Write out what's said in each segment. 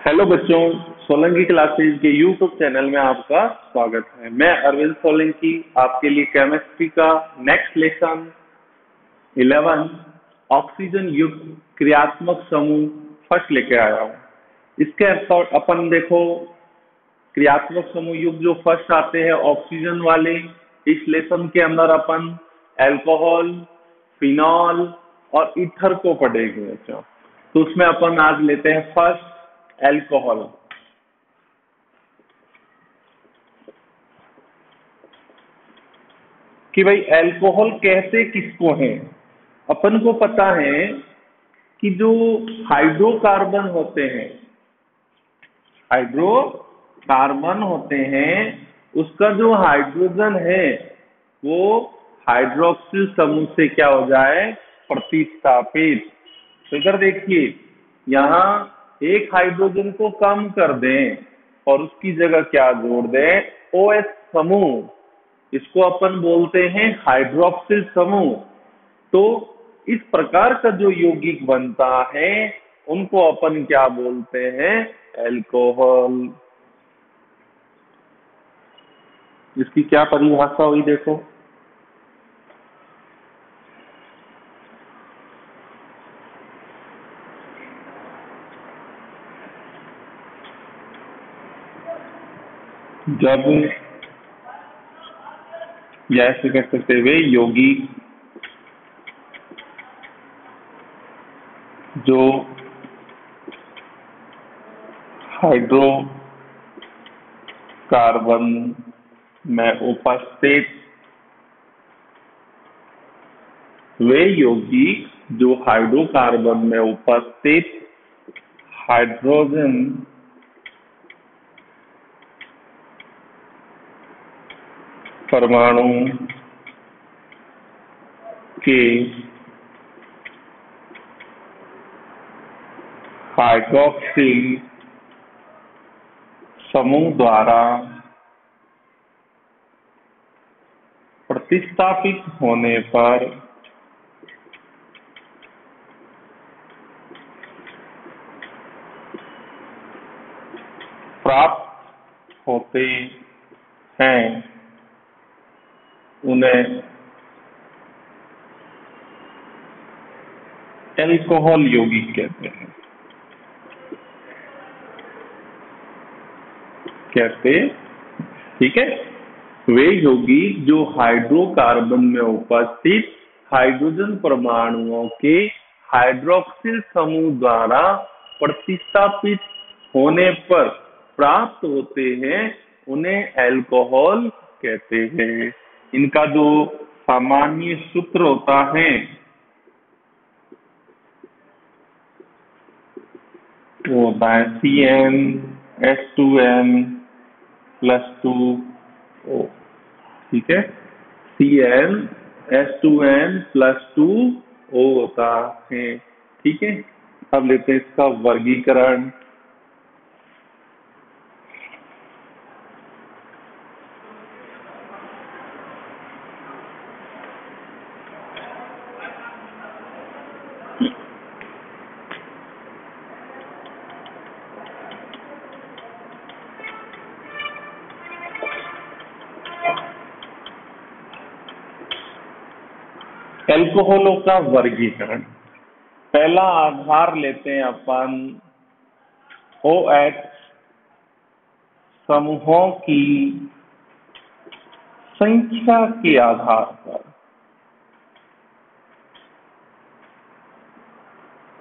Hello बच्चों, Solanki classes के YouTube channel में आपका स्वागत है। मैं अरविंद सोलंकी आपके लिए केमिस्ट्री का नेक्स्ट लेसन 11 ऑक्सीजन युक्त क्रियात्मक समूह फर्स्ट लेके आया हूँ। इसके अपन देखो, क्रियात्मक समूह युक्त जो फर्स्ट आते हैं ऑक्सीजन वाले, इस लेसन के अंदर अपन एल्कोहल, फिनॉल और ईथर को पढ़ेंगे बच्चों। तो उसमें अपन आज लेते हैं फर्स्ट एल्कोहल। कि भाई एल्कोहल कहते किसको हैं? अपन को पता है कि जो हाइड्रोकार्बन होते हैं उसका जो हाइड्रोजन है वो हाइड्रोक्सिल समूह से क्या हो जाए, प्रतिस्थापित। तो इधर देखिए, यहाँ एक हाइड्रोजन को कम कर दें और उसकी जगह क्या जोड़ दें, OH समूह। इसको अपन बोलते हैं हाइड्रोक्सिल समूह। तो इस प्रकार का जो यौगिक बनता है उनको अपन क्या बोलते हैं, एल्कोहल। इसकी क्या परिभाषा हुई देखो, जब जैसे कह सकते हुए यौगिक जो हाइड्रोकार्बन में उपस्थित, वे यौगिक जो हाइड्रोकार्बन में उपस्थित हाइड्रोजन परमाणु के हाइड्रोक्सिल समूह द्वारा प्रतिस्थापित होने पर प्राप्त होते हैं, उन्हें एल्कोहल यौगिक कहते हैं। ठीक है, वे यौगिक जो हाइड्रोकार्बन में उपस्थित हाइड्रोजन परमाणुओं के हाइड्रोक्सिल समूह द्वारा प्रतिस्थापित होने पर प्राप्त होते हैं, उन्हें एल्कोहल कहते हैं। इनका जो सामान्य सूत्र होता है वो होता है CnH2n+2O। ठीक है, CnH2n+2O होता है। ठीक है, अब लेते हैं इसका वर्गीकरण। एल्कोहलों का वर्गीकरण, पहला आधार लेते हैं अपन OH समूहों की संख्या के आधार पर।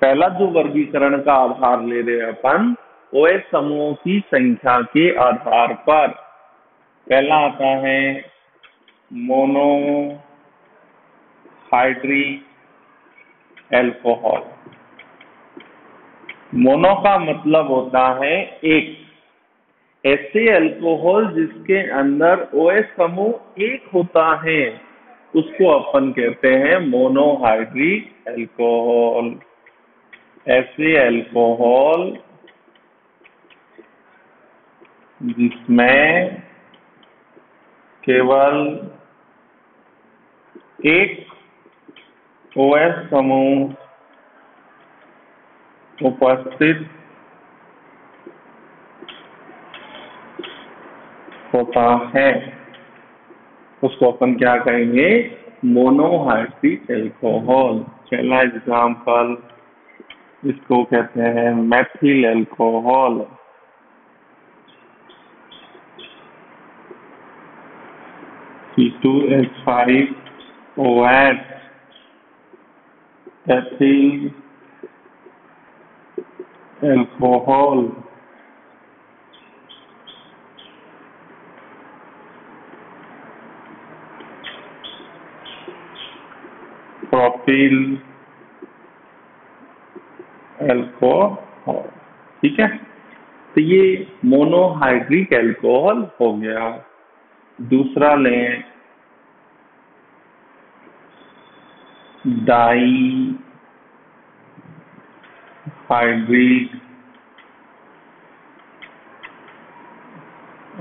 पहला जो वर्गीकरण का आधार ले रहे हैं अपन, OH समूहों की संख्या के आधार पर। पहला आता है मोनोहाइड्री एल्कोहल। मोनो का मतलब होता है एक। ऐसे एल्कोहल जिसके अंदर OH समूह एक होता है उसको अपन कहते हैं मोनोहाइड्री एल्कोहल। ऐसे एल्कोहल जिसमें केवल एक OH समूह उपस्थित होता है उसको अपन क्या कहेंगे, मोनोहाइड्रिक एल्कोहल। पहला एग्जाम्पल, इसको कहते हैं methyl alcohol. C2H5OH, ethyl alcohol. Propyl alcohol. ठीक है, तो ये मोनोहाइड्रिक एल्कोहल हो गया। दूसरा लें, डाई हाइड्रिक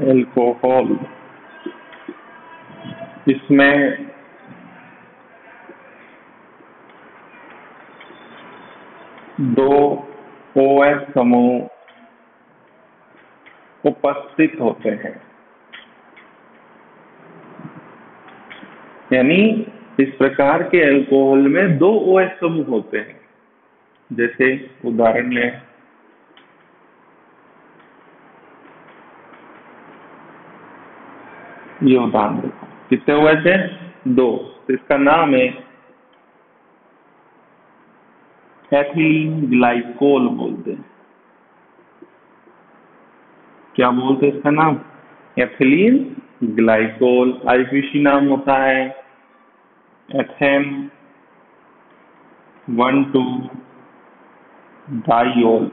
एल्कोहल। इसमें दो OH समूह उपस्थित होते हैं, यानी इस प्रकार के एल्कोहल में दो OH समूह होते हैं। जैसे उदाहरण लें, ये उदाहरण देखो, कितने OH है, दो। तो इसका नाम है एथिलीन ग्लाइकोल बोलते हैं। क्या बोलते हैं इसका नाम, एथिलीन ग्लाइकोल। आईपीसी नाम होता है एथेन 1,2-डाइओल।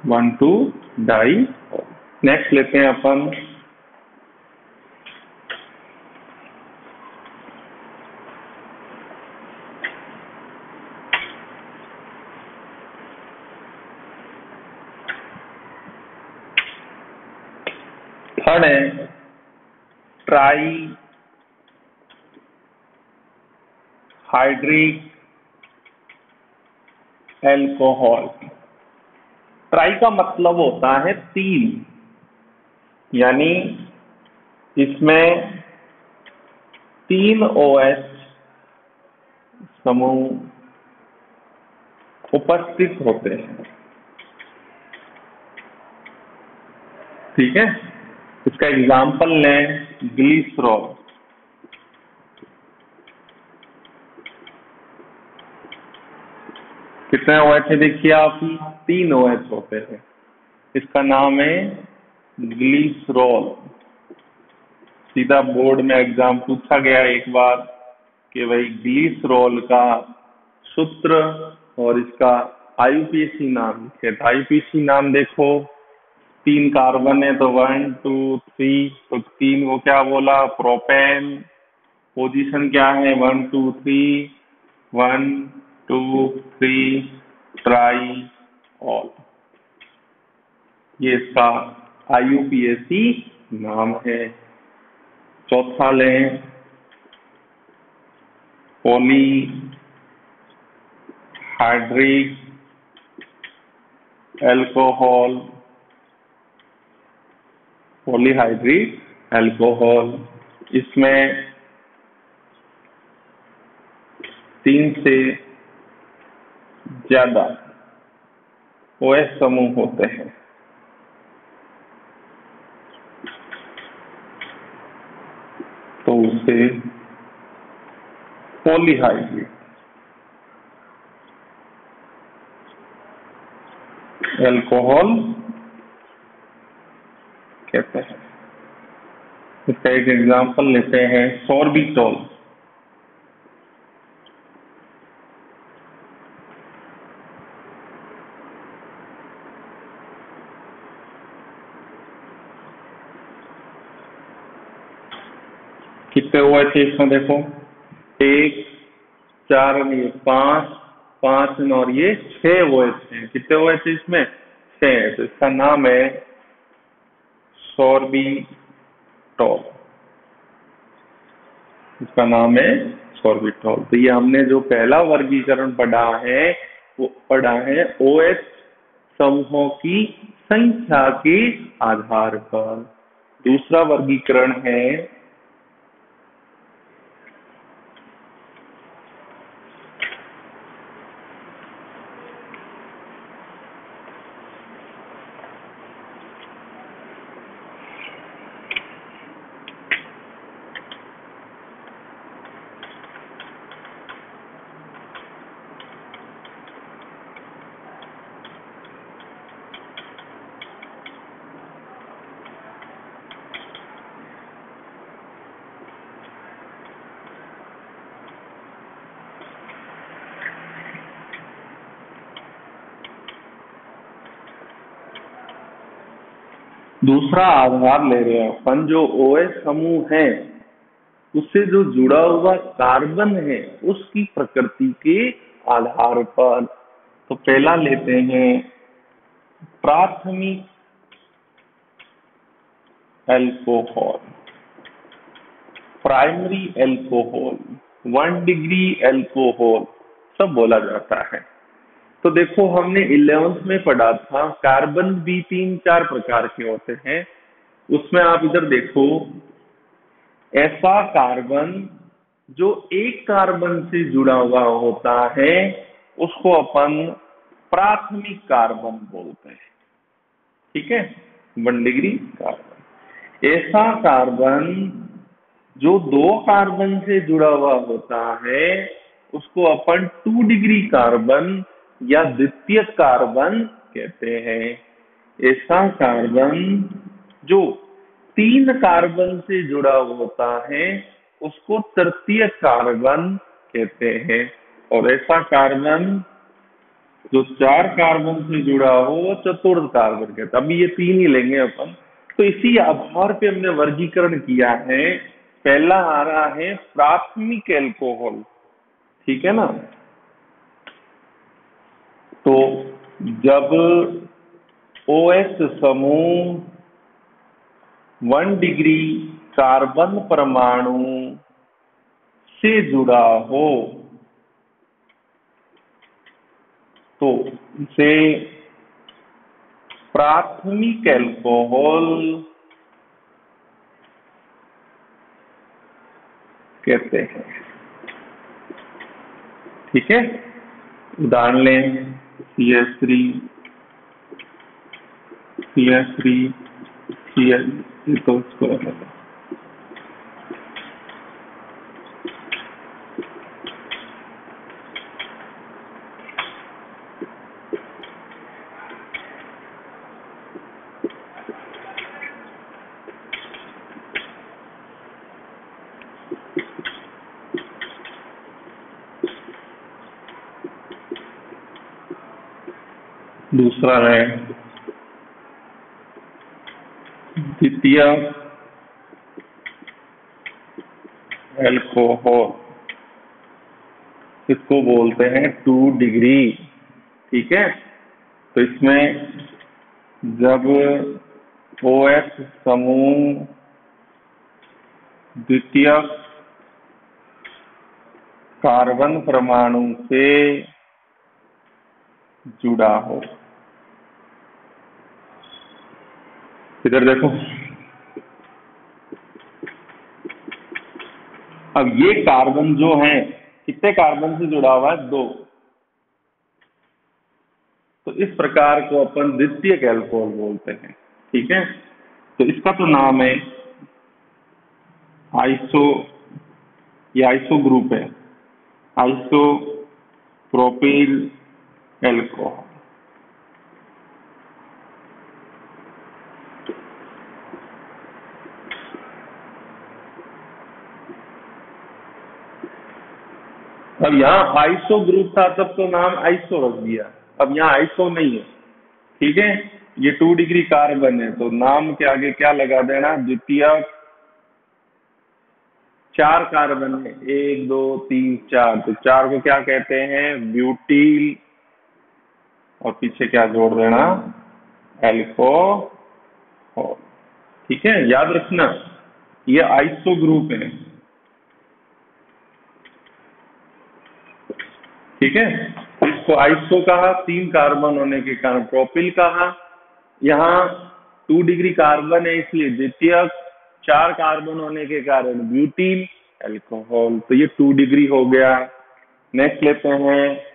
1,2-डाइओल। नेक्स्ट लेते हैं अपन थर्ड है ट्राई हाइड्रिक एल्कोहल। ट्राई का मतलब होता है तीन, यानी इसमें तीन OH समूह उपस्थित होते हैं। ठीक है, इसका एग्जाम्पल लें, ग्लिसरॉल। कितने OH है देखिए आप, तीन OH होते हैं। इसका नाम है ग्लिसरॉल। सीधा बोर्ड में एग्जाम पूछा गया एक बार कि भाई ग्लिसरॉल का सूत्र और इसका IUPAC नाम है। तो IUPAC नाम देखो, तीन कार्बन है तो 1 2 3, तो तीन को क्या बोला, प्रोपेन। पोजीशन क्या है, 1 2 3, 1 2 3, ट्राई ऑल। ये इसका IUPAC नाम है। चौथा लें, poly hydric alcohol. Polyhydric alcohol, इसमें तीन से ज्यादा OH समूह होते हैं। तो उसे पॉलीहाइड्रिक एल्कोहल कहते हैं। इसका एक एग्जांपल लेते हैं, सॉर्बिटॉल। कितने OH है इसमें देखो, 1 4 नहीं 5 5 और ये 6 OH हैं। कितने OH है इसमें, 6। तो इसका नाम है सॉर्बिटॉल। इसका नाम है सॉर्बिटॉल। तो ये हमने जो पहला वर्गीकरण पढ़ा है वो पढ़ा है OH समूहों की संख्या के आधार पर। दूसरा वर्गीकरण है दूसरा आधार ले रहे हैं अपन, जो OH समूह है उससे जो जुड़ा हुआ कार्बन है उसकी प्रकृति के आधार पर। तो पहला लेते हैं प्राथमिक alcohol, primary alcohol, 1 degree alcohol सब बोला जाता है। तो देखो हमने 11th में पढ़ा था कार्बन भी 3-4 प्रकार के होते हैं। उसमें आप इधर देखो, ऐसा कार्बन जो एक कार्बन से जुड़ा हुआ होता है उसको अपन प्राथमिक कार्बन बोलते हैं। ठीक है, 1 डिग्री कार्बन। ऐसा कार्बन जो 2 कार्बन से जुड़ा हुआ होता है उसको अपन 2 डिग्री कार्बन या द्वितीय कार्बन कहते हैं। ऐसा कार्बन जो 3 कार्बन से जुड़ा होता है उसको तृतीय कार्बन कहते हैं। और ऐसा कार्बन जो 4 कार्बन से जुड़ा हो वो चतुर्थ कार्बन कहते हैं। अभी ये 3 ही लेंगे अपन। तो इसी आधार पे हमने वर्गीकरण किया है। पहला आ रहा है प्राथमिक एल्कोहल, ठीक है ना। तो जब OH समूह 1 डिग्री कार्बन परमाणु से जुड़ा हो तो इसे प्राथमिक एल्कोहल कहते हैं। ठीक है, उदाहरण लें CH3, CH3, CH, तो इसको दूसरा है द्वितीय एल्कोहल, इसको बोलते हैं 2 डिग्री। ठीक है, तो इसमें जब OH समूह द्वितीय कार्बन परमाणु से जुड़ा हो, इधर देखो, अब ये कार्बन जो है कितने कार्बन से जुड़ा हुआ है? 2। तो इस प्रकार को अपन द्वितीय एल्कोहल बोलते हैं। ठीक है, तो इसका तो नाम है आइसो, ये आइसो ग्रुप है, आइसो प्रोपिल एल्कोहल। अब यहाँ आइसो ग्रुप था तब तो नाम आइसो रख दिया, अब यहाँ आइसो नहीं है। ठीक है, ये 2 डिग्री कार्बन है तो नाम के आगे क्या लगा देना, द्वितीय। 4 कार्बन है, 1 2 3 4, तो 4 को क्या कहते हैं? ब्यूटील, और पीछे क्या जोड़ देना? एल्कोहल। ठीक है, याद रखना ये आइसो ग्रुप है। ठीक है, इसको आइसो कहा, 3 कार्बन होने के कारण प्रोपिल कहा। यहाँ 2 डिग्री कार्बन है इसलिए द्वितीयक, 4 कार्बन होने के कारण ब्यूटील अल्कोहल। तो ये 2 डिग्री हो गया। नेक्स्ट लेते हैं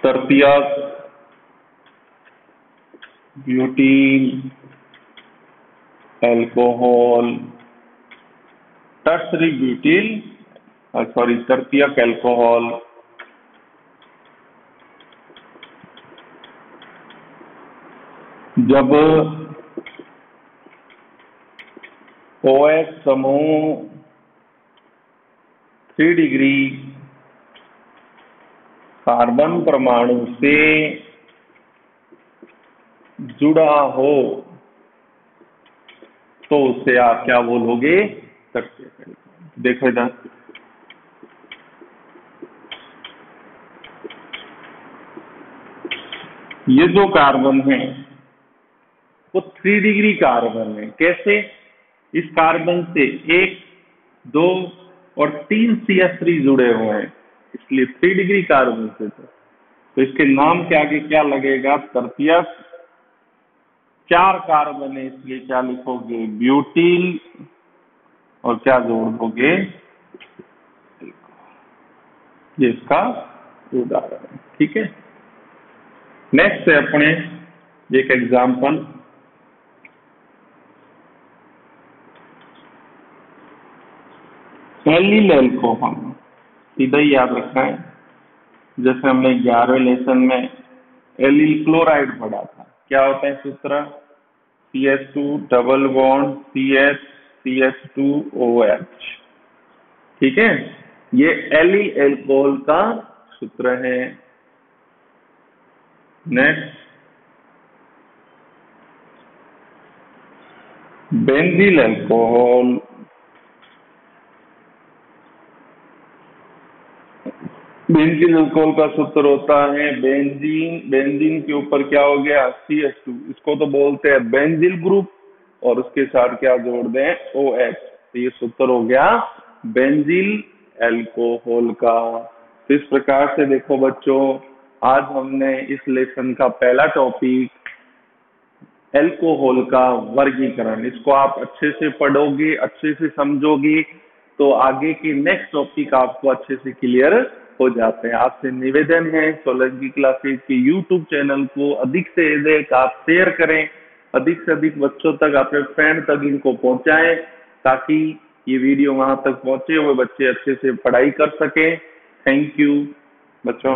तृतीयक, ब्यूटील अल्कोहल, टर्सरी ब्यूटील तृतीयक अल्कोहल। जब OH समूह 3 डिग्री कार्बन परमाणु से जुड़ा हो तो उसे आप क्या बोलोगे? तृतीयक अल्कोहल। देखो इधर, ये जो कार्बन है वो 3 डिग्री कार्बन है। कैसे? इस कार्बन से 1, 2 और 3 CH3 जुड़े हुए हैं, इसलिए 3 डिग्री कार्बन से। तो इसके नाम के आगे क्या लगेगा? तृतीयक। 4 कार्बन है इसलिए क्या लिखोगे? ब्यूटील। और क्या जोड़ दोगे? ये इसका उदाहरण है। ठीक है। नेक्स्ट है अपने एक एग्जाम्पल, एलिल अल्कोहल। सीधा ही याद रखना है, जैसे हमने 11वें लेसन में एलिल क्लोराइड पढ़ा था। क्या होता है सूत्र? CH2 double bond CH CH2OH। ठीक है, ये एलिल अल्कोहल का सूत्र है। Next, बेंजील alcohol. बेंजीन अल्कोहल का सूत्र होता है बेंजीन। बेंजीन के ऊपर क्या हो गया? CH2। इसको तो बोलते हैं बेंजील ग्रुप, और उसके साथ क्या जोड़ दें? OH। तो ये सूत्र हो गया बेंजील अल्कोहल का। तो इस प्रकार से देखो बच्चों, आज हमने इस लेसन का पहला टॉपिक अल्कोहल का वर्गीकरण, इसको आप अच्छे से पढ़ोगे, अच्छे से समझोगे, तो आगे की नेक्स्ट टॉपिक आपको अच्छे से क्लियर हो जाते हैं। आपसे निवेदन है, सोलंकी क्लासेज के यूट्यूब चैनल को अधिक से अधिक आप शेयर करें, अधिक से अधिक बच्चों तक, अपने फ्रेंड तक इनको पहुंचाएं, ताकि ये वीडियो वहां तक पहुंचे, वो बच्चे अच्छे से पढ़ाई कर सकें। थैंक यू बच्चों।